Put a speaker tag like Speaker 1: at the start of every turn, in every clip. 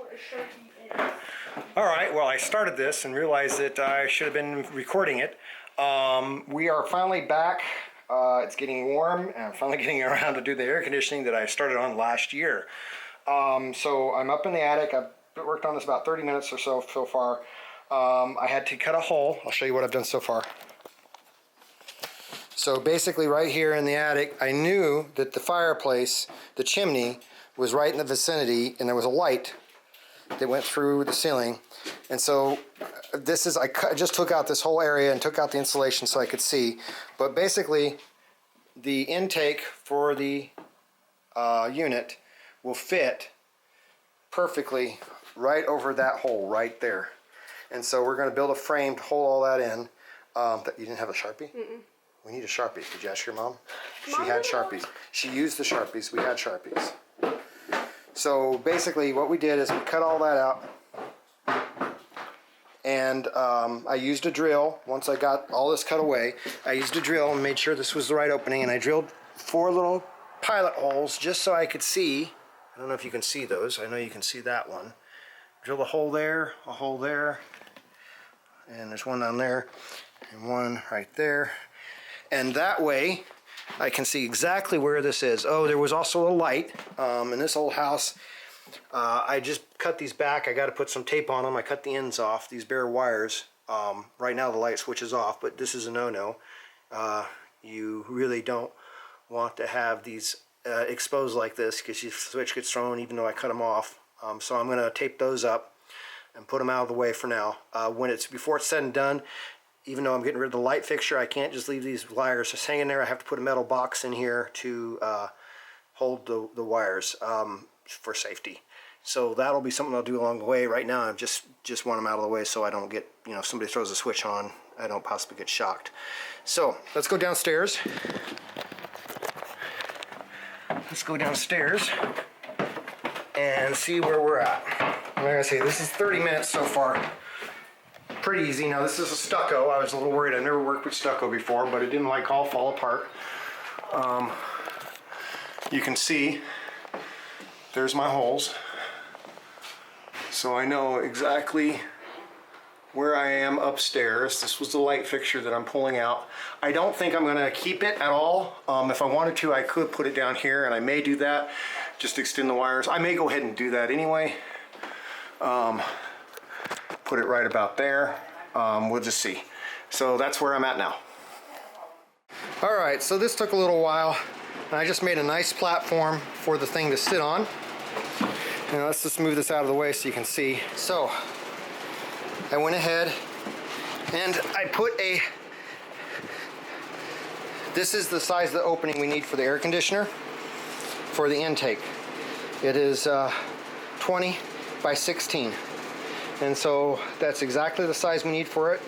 Speaker 1: what a Sharpie is.
Speaker 2: All right, well, I started this and realized that I should have been recording it. We are finally back. It's getting warm, and I'm finally getting around to do the air conditioning that I started on last year. So I'm up in the attic. I've worked on this about 30 minutes or so far. I had to cut a hole. I'll show you what I've done so far. So basically right here in the attic, I knew that the fireplace, the chimney, was right in the vicinity, and there was a light that went through the ceiling. And so this is, I just took out this whole area and took out the insulation so I could see. But basically, the intake for the unit will fit perfectly right over that hole right there. And so we're going to build a frame to hold all that in. You didn't have a Sharpie?
Speaker 1: Mm-mm.
Speaker 2: We need a Sharpie. Did you ask your mom? She
Speaker 1: Mom,
Speaker 2: had Sharpies. She used the Sharpies. We had Sharpies. So basically what we did is we cut all that out. And I used a drill. Once I got all this cut away, I used a drill and made sure this was the right opening. And I drilled 4 little pilot holes just so I could see. I don't know if you can see those. I know you can see that one. Drill a hole there, and there's one down there, and one right there. And that way, I can see exactly where this is. Oh, there was also a light in this old house. I just cut these back. I got to put some tape on them. I cut the ends off, these bare wires. Right now the light switch is off, but this is a no-no. You really don't want to have these exposed like this because your switch gets thrown even though I cut them off. So I'm going to tape those up and put them out of the way for now. Before it's said and done, even though I'm getting rid of the light fixture, I can't just leave these wires just hanging there. I have to put a metal box in here to hold the wires for safety. So that'll be something I'll do along the way. Right now I just want them out of the way so I don't get, if somebody throws a switch on, I don't possibly get shocked. So let's go downstairs. Let's go downstairs and see where we're at. Like I say, this is 30 minutes so far. Pretty easy. Now this is a stucco. I was a little worried. I've never worked with stucco before, but it didn't all fall apart. You can see there's my holes. So I know exactly where I am upstairs. This was the light fixture that I'm pulling out. I don't think I'm going to keep it at all. If I wanted to, I could put it down here, and I may do that. Just extend the wires. I may go ahead and do that anyway. Put it right about there. We'll just see. So that's where I'm at now. All right, so this took a little while. I just made a nice platform for the thing to sit on. Now let's just move this out of the way so you can see. So I went ahead and I put this is the size of the opening we need for the air conditioner for the intake. It is 20 by 16. And so that's exactly the size we need for it.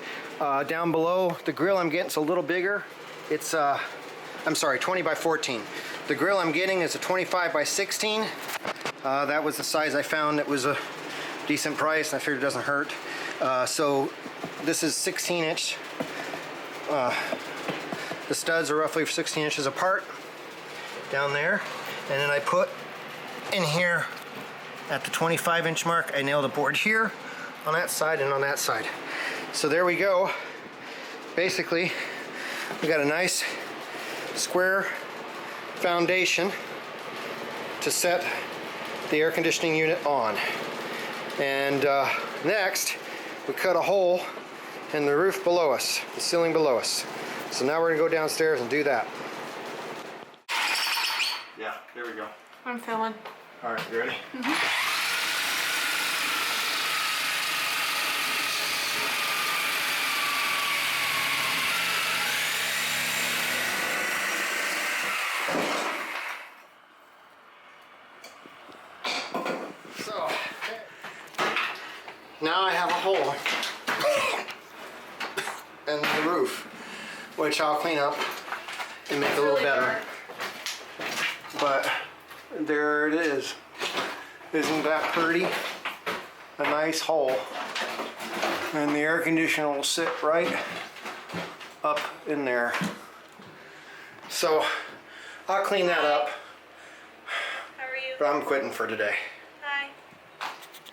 Speaker 2: Down below, the grill I'm getting is a little bigger. It's, I'm sorry, 20 by 14. The grill I'm getting is a 25 by 16. That was the size I found that was a decent price, and I figured it doesn't hurt. So this is 16 inch. The studs are roughly 16 inches apart down there. And then I put in here at the 25 inch mark, I nailed a board here on that side and on that side. So there we go. Basically, we got a nice square foundation to set the air conditioning unit on. And next, we cut a hole in the roof below us, the ceiling below us. So now we're gonna go downstairs and do that. Yeah, there we go.
Speaker 1: I'm filming.
Speaker 2: All right, you ready? Mm-hmm. Now I have a hole in the roof, which I'll clean up and make a little better. But there it is. Isn't that pretty? A nice hole. And the air conditioner will sit right up in there. So I'll clean that up.
Speaker 1: How are you?
Speaker 2: But I'm quitting for today.
Speaker 1: Hi.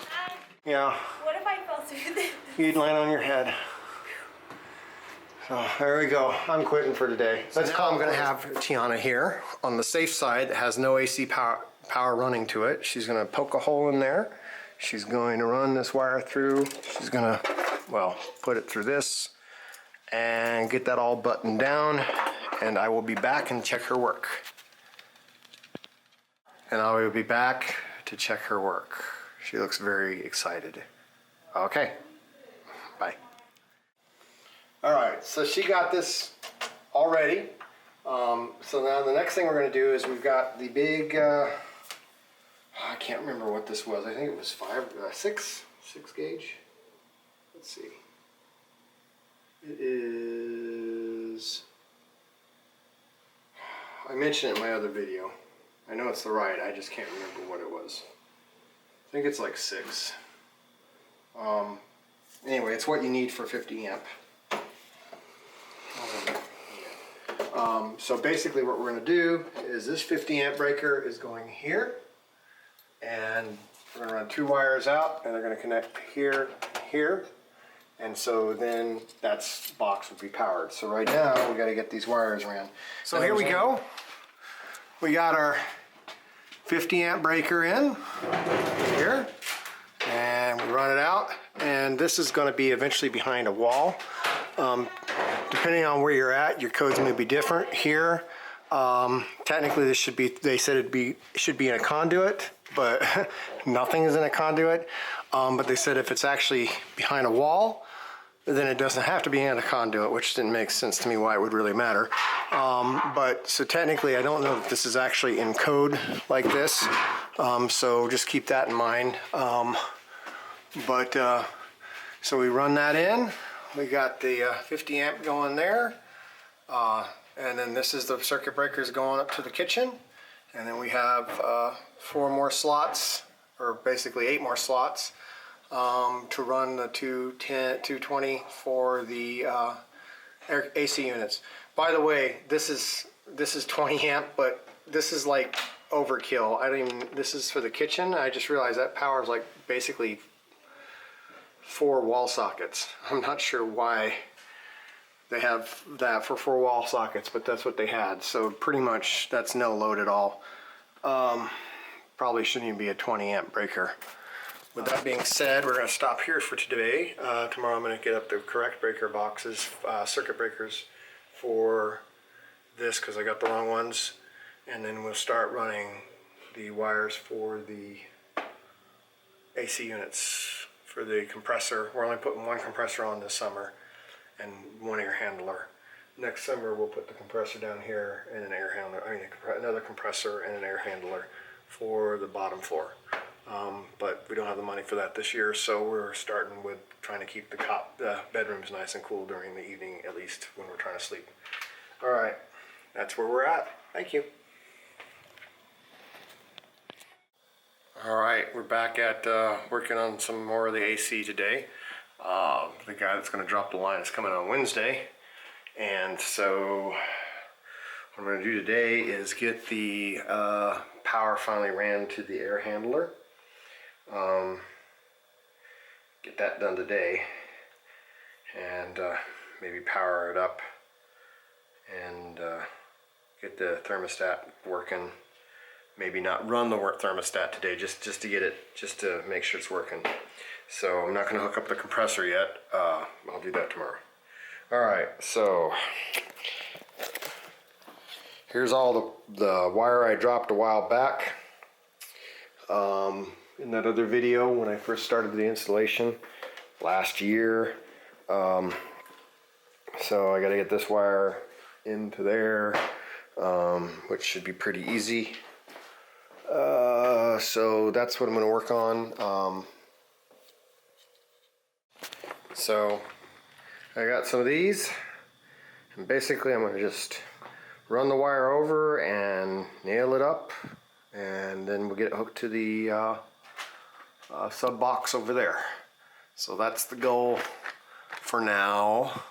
Speaker 1: Hi.
Speaker 2: Yeah.
Speaker 1: What if I fell through this?
Speaker 2: You'd land on your head. So there we go. I'm quitting for today. So now I'm going to have Tiana here on the safe side that has no AC power running to it. She's going to poke a hole in there. She's going to run this wire through. She's going to, well, put it through this and get that all buttoned down. And I will be back and check her work. And I will be back to check her work. She looks very excited. Okay. Bye. All right, so she got this already. So now the next thing we're going to do is we've got the big, I can't remember what this was. I think it was six gauge. Let's see. It is, I mentioned it in my other video. I know it's the right, I just can't remember what it was. I think it's like 6. Anyway, it's what you need for 50 amp. So basically what we're going to do is this 50 amp breaker is going here, and we're going to run 2 wires out, and they're going to connect here and here, and so then that box will be powered. So right now we got to get these wires ran. So here we go. We got our 50 amp breaker in here, and we run it out, and this is going to be eventually behind a wall. Depending on where you're at, your code's going to be different. Here, technically this should be, they said it should be in a conduit, but nothing is in a conduit. But they said if it's actually behind a wall, then it doesn't have to be in a conduit, which didn't make sense to me why it would really matter. But so technically I don't know that this is actually in code like this. So just keep that in mind. So we run that in. We got the 50 amp going there, and then this is the circuit breakers going up to the kitchen, and then we have 4 more slots, or basically 8 more slots, to run the 220 for the AC units. By the way, this is 20 amp, but this is like overkill. I don't even, this is for the kitchen. I just realized that powers like basically 4 wall sockets. I'm not sure why they have that for 4 wall sockets, but that's what they had. So pretty much that's no load at all. Probably shouldn't even be a 20 amp breaker. With that being said, we're going to stop here for today. Tomorrow I'm going to get up the correct breaker boxes, circuit breakers for this because I got the wrong ones. And then we'll start running the wires for the AC units. For the compressor, we're only putting 1 compressor on this summer and 1 air handler. Next summer we'll put the compressor down here and an air handler, another compressor and an air handler for the bottom floor. But we don't have the money for that this year, so we're starting with trying to keep the bedrooms nice and cool during the evening, at least when we're trying to sleep. All right, that's where we're at. Thank you. All right, we're back at working on some more of the AC today. The guy that's going to drop the line is coming on Wednesday, and so what I'm going to do today is get the power finally ran to the air handler. Get that done today, and maybe power it up and get the thermostat working. Maybe not run the thermostat today, just to get it, just to make sure it's working. So I'm not going to hook up the compressor yet. I'll do that tomorrow. All right, so here's all the wire I dropped a while back in that other video when I first started the installation last year. So I got to get this wire into there, which should be pretty easy. So that's what I'm going to work on. So I got some of these, and basically I'm going to just run the wire over and nail it up, and then we'll get it hooked to the sub box over there. So that's the goal for now.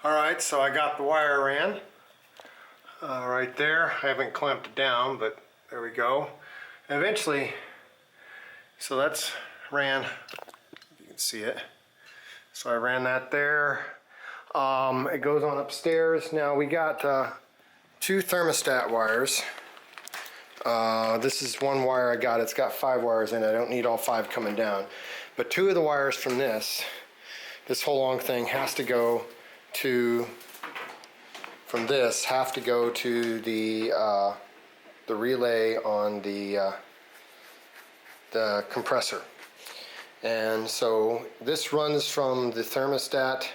Speaker 2: Alright, so I got the wire ran right there. I haven't clamped it down, but there we go. And eventually, So that's ran, you can see it. So I ran that there. It goes on upstairs. Now we got 2 thermostat wires. This is one wire I got. It's got 5 wires in it. I don't need all 5 coming down. But 2 of the wires from this whole long thing has to go to, from this, have to go to the relay on the compressor. And so this runs from the thermostat.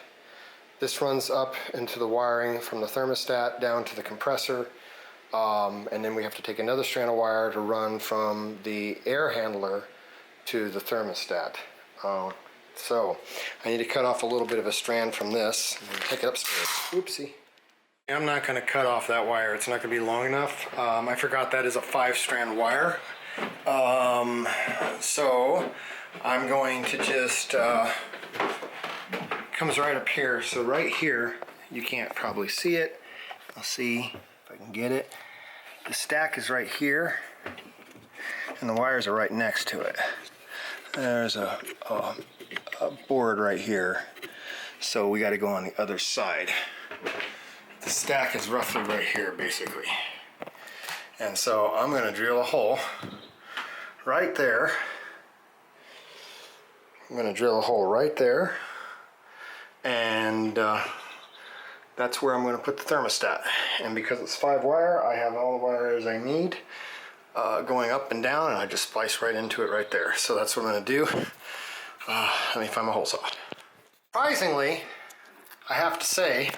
Speaker 2: This runs up into the wiring from the thermostat down to the compressor. And then we have to take another strand of wire to run from the air handler to the thermostat. So I need to cut off a little bit of a strand from this and take it upstairs. Oopsie. I'm not going to cut off that wire. It's not going to be long enough. I forgot that is a 5-strand wire. So I'm going to just, comes right up here. So right here, you can't probably see it. I'll see if I can get it. The stack is right here, and the wires are right next to it. There's a board right here, so we got to go on the other side. The stack is roughly right here, basically. And so I'm going to drill a hole right there. I'm going to drill a hole right there, and that's where I'm going to put the thermostat. And because it's 5 wire, I have all the wires I need going up and down, and I just splice right into it right there. So that's what I'm going to do. Let me find my hole saw. Surprisingly, I have to say,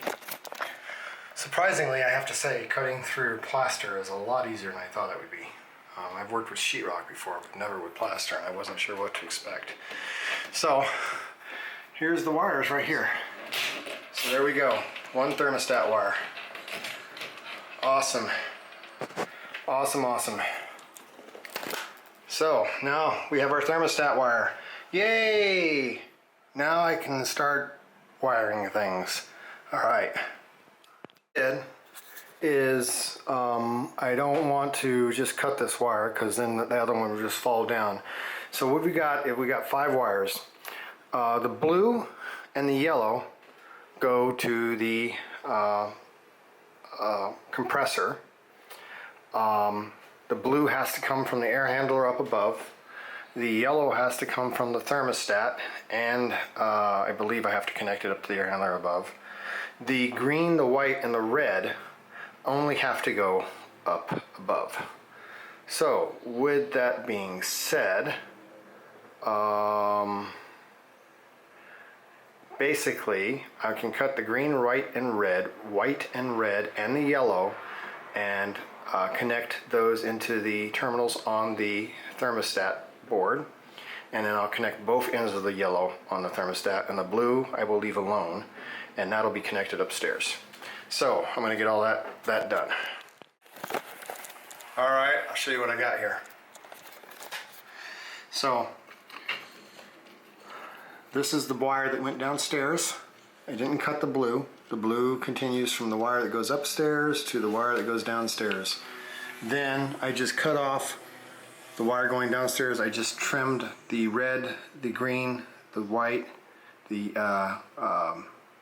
Speaker 2: cutting through plaster is a lot easier than I thought it would be. I've worked with sheetrock before, but never with plaster, and I wasn't sure what to expect. So here's the wires right here. So there we go, 1 thermostat wire. Awesome. Awesome, awesome. So now we have our thermostat wire. Yay! Now I can start wiring things. All right. Is I don't want to just cut this wire because then the other one will just fall down. So what we got, we got 5 wires. The blue and the yellow go to the compressor. The blue has to come from the air handler up above. The yellow has to come from the thermostat, and I believe I have to connect it up to the air handler above. The green, the white, and the red only have to go up above. So with that being said, basically I can cut the green, white, and red, and the yellow, and connect those into the terminals on the thermostat board, and then I'll connect both ends of the yellow on the thermostat, and the blue I will leave alone, and that'll be connected upstairs. So I'm going to get all that done. All right, I'll show you what I got here. So this is the wire that went downstairs. I didn't cut the blue. The blue continues from the wire that goes upstairs to the wire that goes downstairs. Then I just cut off the wire going downstairs. I just trimmed the red, the green, the white, the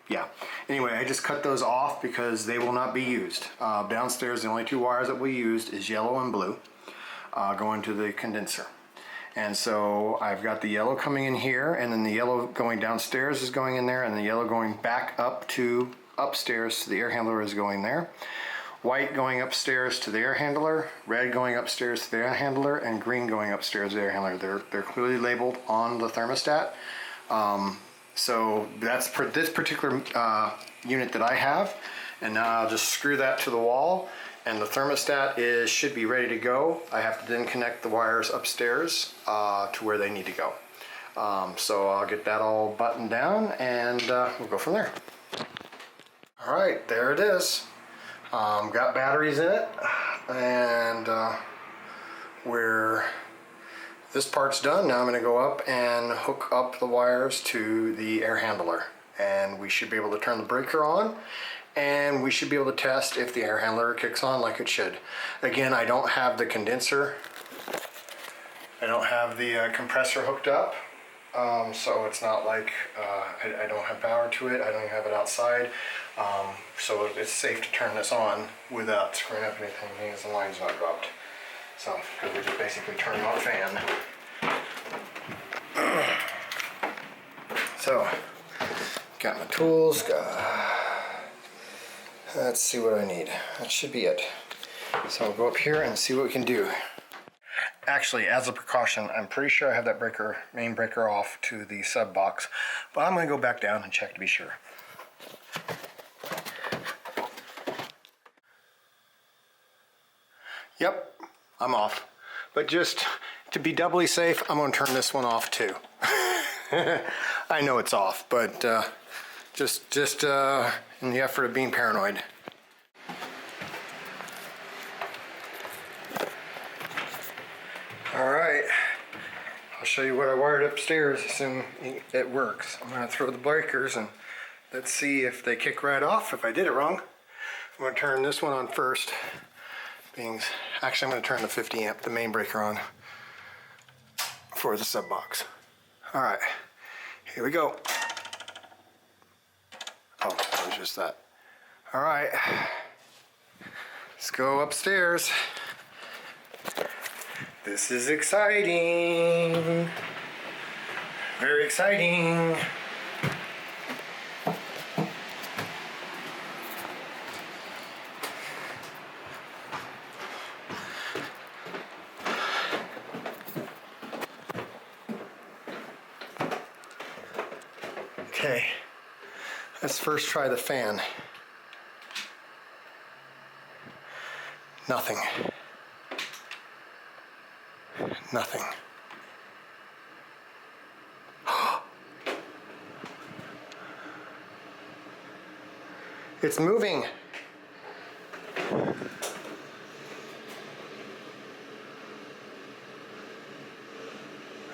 Speaker 2: yeah. Anyway, I just cut those off because they will not be used. Downstairs, the only 2 wires that we used is yellow and blue going to the condenser. And so I've got the yellow coming in here, and then the yellow going downstairs is going in there, and the yellow going back up to upstairs to the air handler is going there. White going upstairs to the air handler, red going upstairs to the air handler, and green going upstairs to the air handler. They're clearly labeled on the thermostat. So that's for this particular unit that I have, and now I'll just screw that to the wall, and the thermostat should be ready to go. I have to then connect the wires upstairs to where they need to go. So I'll get that all buttoned down, and we'll go from there. All right, there it is. Got batteries in it, and this part's done. Now I'm going to go up and hook up the wires to the air handler, and we should be able to turn the breaker on, and we should be able to test if the air handler kicks on like it should. Again, I don't have the condenser I don't have the compressor hooked up, so it's not like I don't have power to it. I don't have it outside, so it's safe to turn this on without screwing up anything because the line's not dropped. So, because we're just basically turning on a fan. So, got my tools. Let's see what I need. That should be it. So I'll go up here and see what we can do. Actually, as a precaution, I'm pretty sure I have that main breaker off to the sub box, but I'm going to go back down and check to be sure. Yep, I'm off. But just to be doubly safe, I'm going to turn this one off too. I know it's off, but just in the effort of being paranoid. Alright, I'll show you what I wired upstairs, assume it works. I'm going to throw the breakers and let's see if they kick right off, if I did it wrong. I'm going to turn this one on first. Actually, I'm going to turn the 50 amp, the main breaker on for the sub box. Alright, here we go. Oh, that was just that. Alright, let's go upstairs. This is exciting. Very exciting. Okay, let's first try the fan. Nothing. Nothing. It's moving.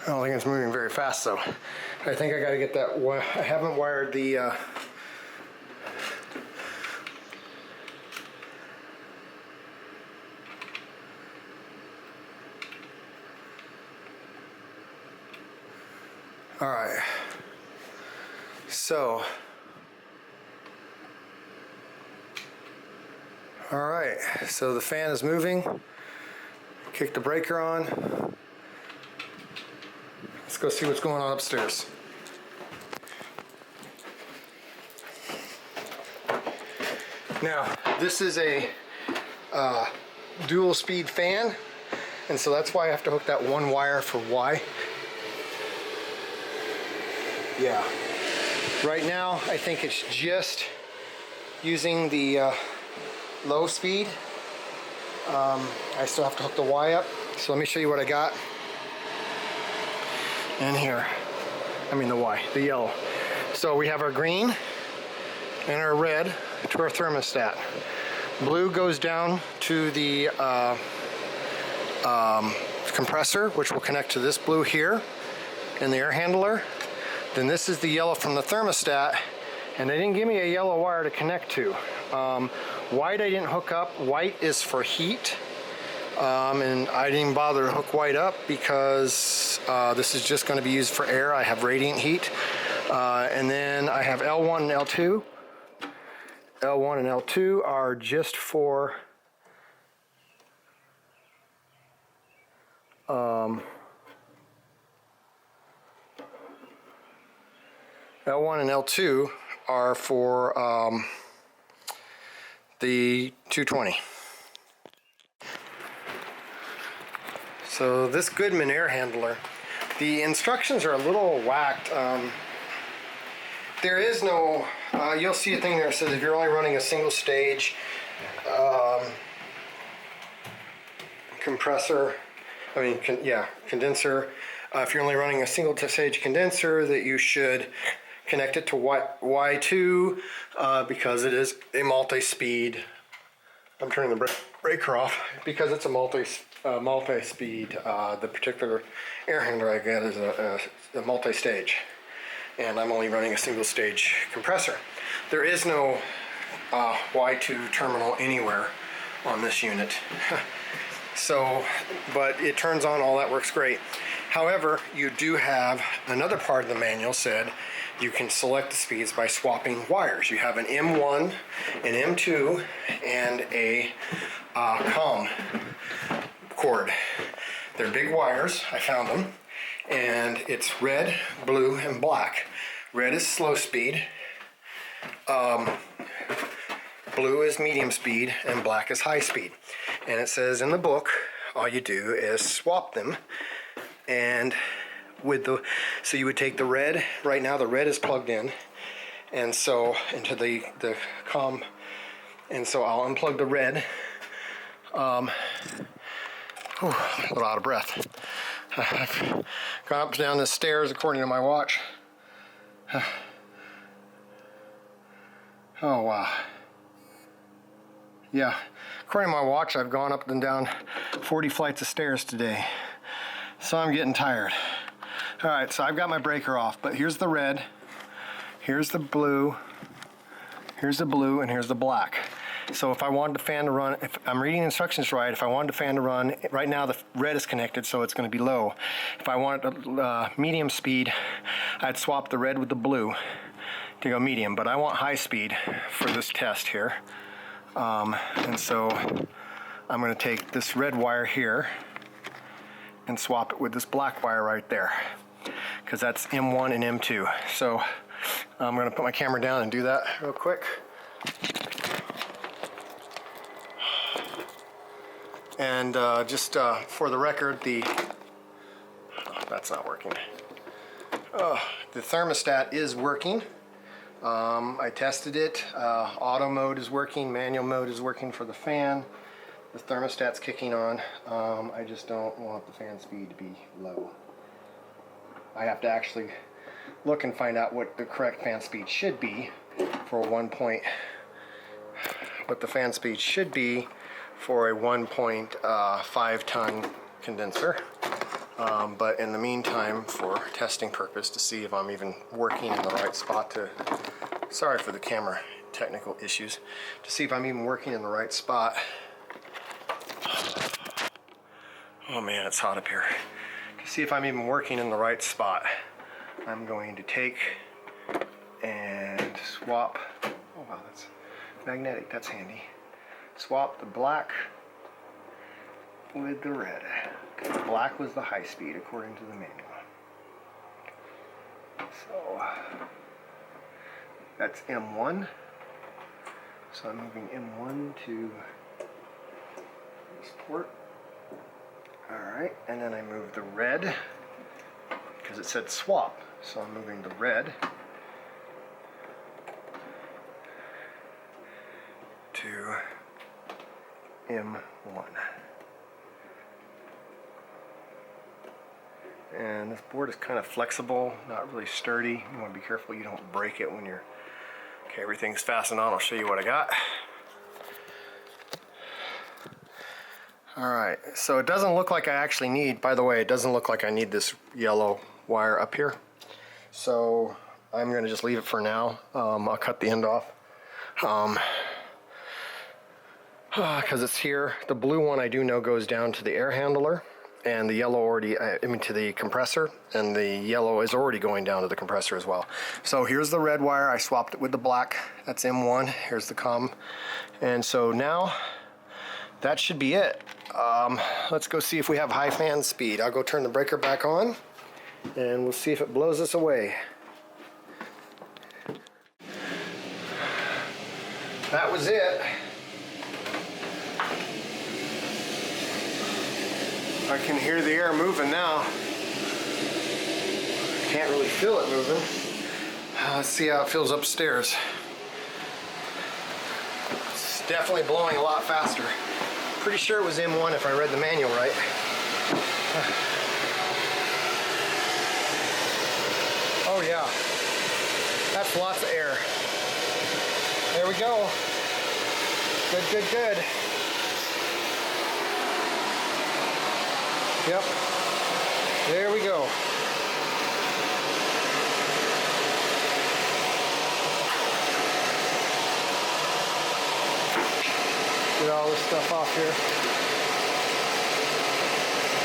Speaker 2: I don't think it's moving very fast though. I think I gotta get that one. I haven't wired the all right. So, all right. So the fan is moving. Kick the breaker on. Let's go see what's going on upstairs. Now, this is a dual speed fan, and so that's why I have to hook that one wire for Y. Yeah. Right now, I think it's just using the low speed. I still have to hook the Y up, so let me show you what I got in here. I mean the Y, the yellow. So we have our green and our red to our thermostat. Blue goes down to the compressor, which will connect to this blue here in the air handler. Then this is the yellow from the thermostat, and they didn't give me a yellow wire to connect to. White I didn't hook up. White is for heat, and I didn't bother to hook white up because this is just going to be used for air. I have radiant heat. And then I have L1 and L2. L1 and L2 are just for L1 and L2 are for the 220. So this Goodman air handler, the instructions are a little whacked. There is no, you'll see a thing there that says if you're only running a single stage compressor, condenser, if you're only running a single stage condenser, that you should connect it to Y2 because it is a multi-speed. I'm turning the breaker off because it's a multi-speed. The particular air handler I get is a multi-stage, and I'm only running a single stage compressor. There is no Y2 terminal anywhere on this unit. So, but it turns on, all that works great. However, you do have another part of the manual said you can select the speeds by swapping wires. You have an M1, an M2, and a COM cord. They're big wires, I found them, and it's red, blue, and black. Red is slow speed, blue is medium speed, and black is high speed. And it says in the book, all you do is swap them, and so you would take the red, right now the red is plugged in, and so into the COM, and so I'll unplug the red. A little out of breath. I've gone up and down the stairs according to my watch. Oh wow. Yeah, according to my watch, I've gone up and down 40 flights of stairs today. So I'm getting tired. All right, so I've got my breaker off, but here's the red, here's the blue, and here's the black. So if I wanted the fan to run, if I'm reading instructions right, if I wanted the fan to run, right now the red is connected, so it's going to be low. If I wanted medium speed, I'd swap the red with the blue to go medium, but I want high speed for this test here. And so I'm going to take this red wire here and swap it with this black wire right there, because that's M1 and M2. So I'm going to put my camera down and do that real quick. And just for the record, that's not working. The thermostat is working. I tested it. Auto mode is working, manual mode is working for the fan. The thermostat's kicking on. I just don't want the fan speed to be low. I have to actually look and find out what the correct fan speed should be for a 1.5 ton condenser. But in the meantime, for testing purpose, to see if I'm even working in the right spot sorry for the camera technical issues, to see if I'm even working in the right spot. Oh man, it's hot up here. To see if I'm even working in the right spot, I'm going to take and swap, oh wow, that's magnetic, that's handy. Swap the black with the red. The black was the high speed according to the manual. So that's M1. So I'm moving M1 to this port. Alright, and then I move the red because it said swap. So I'm moving the red to M1. And this board is kind of flexible, not really sturdy. You want to be careful you don't break it when you're... Okay, everything's fastened on. I'll show you what I got. Alright, so it doesn't look like I actually need, by the way, it doesn't look like I need this yellow wire up here. So I'm going to just leave it for now. I'll cut the end off. Because it's here. The blue one I do know goes down to the air handler, and the yellow already, to the compressor, and the yellow is already going down to the compressor as well. So here's the red wire, I swapped it with the black, that's M1, here's the COM. And so now, that should be it. Let's go see if we have high fan speed. I'll go turn the breaker back on, and we'll see if it blows us away. That was it. I can hear the air moving now. Can't really feel it moving. Let's see how it feels upstairs. It's definitely blowing a lot faster. Pretty sure it was M1 if I read the manual right. Oh yeah, that's lots of air. There we go. Good, good, good. Yep, there we go. Get all this stuff off here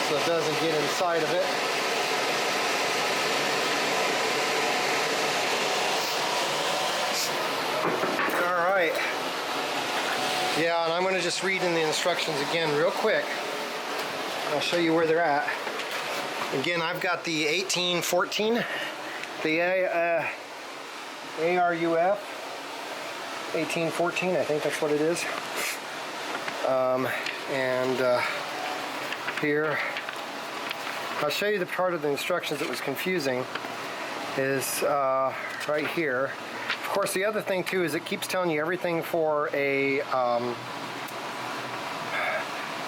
Speaker 2: so it doesn't get inside of it. I'm going to just read in the instructions again real quick. I'll show you where they're at. Again, I've got the 1814, the ARUF 1814, I think that's what it is. Here, I'll show you the part of the instructions that was confusing is right here. Of course, the other thing too is it keeps telling you everything for a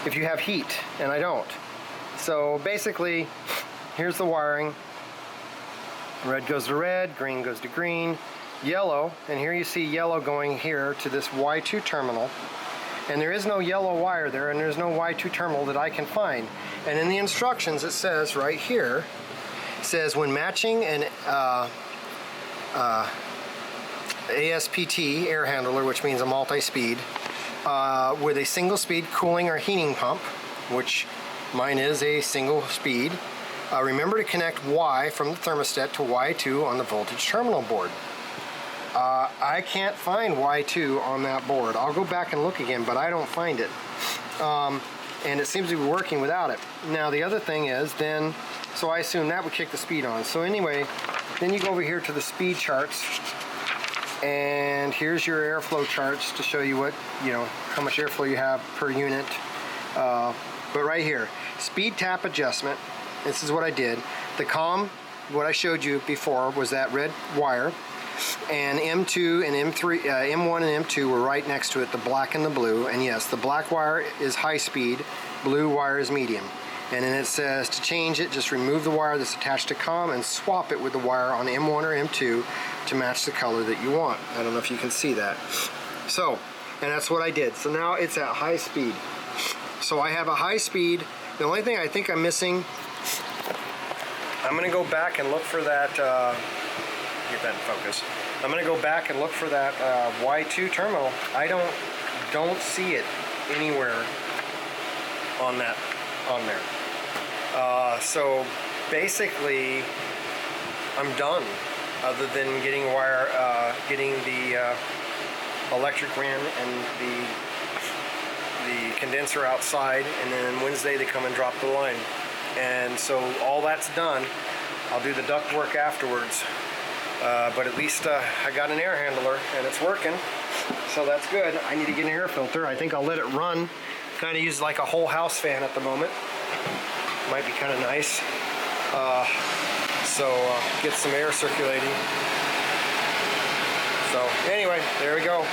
Speaker 2: if you have heat, and I don't. So basically, here's the wiring. Red goes to red, green goes to green, yellow, and here you see yellow going here to this Y2 terminal. And there is no yellow wire there, and there's no Y2 terminal that I can find. And in the instructions it says right here, it says when matching an ASPT air handler, which means a multi-speed, with a single speed cooling or heating pump, which mine is a single speed, remember to connect Y from the thermostat to Y2 on the voltage terminal board. I can't find Y2 on that board. I'll go back and look again, but I don't find it. And it seems to be working without it. Now the other thing is then, so I assume that would kick the speed on. So anyway, then you go over here to the speed charts, and here's your airflow charts to show you what, how much airflow you have per unit. But right here, speed tap adjustment, this is what I did. The COM, what I showed you before, was that red wire. And M2 and M3, M1 and M2 were right next to it, the black and the blue. And yes, the black wire is high speed, blue wire is medium. And then it says to change it, just remove the wire that's attached to COM and swap it with the wire on M1 or M2 to match the color that you want. I don't know if you can see that. So, and that's what I did. So now it's at high speed. So I have a high speed. The only thing I think I'm missing, I'm going to go back and look for that, get that in focus. I'm going to go back and look for that Y2 terminal. I don't see it anywhere on there. So basically, I'm done. Other than getting getting the electric ran and the condenser outside, and then Wednesday they come and drop the line. And so all that's done. I'll do the duct work afterwards. But at least I got an air handler and it's working, so that's good. I need to get an air filter. I think I'll let it run. Kind of use like a whole house fan at the moment. Might be kind of nice. Get some air circulating. So anyway, there we go.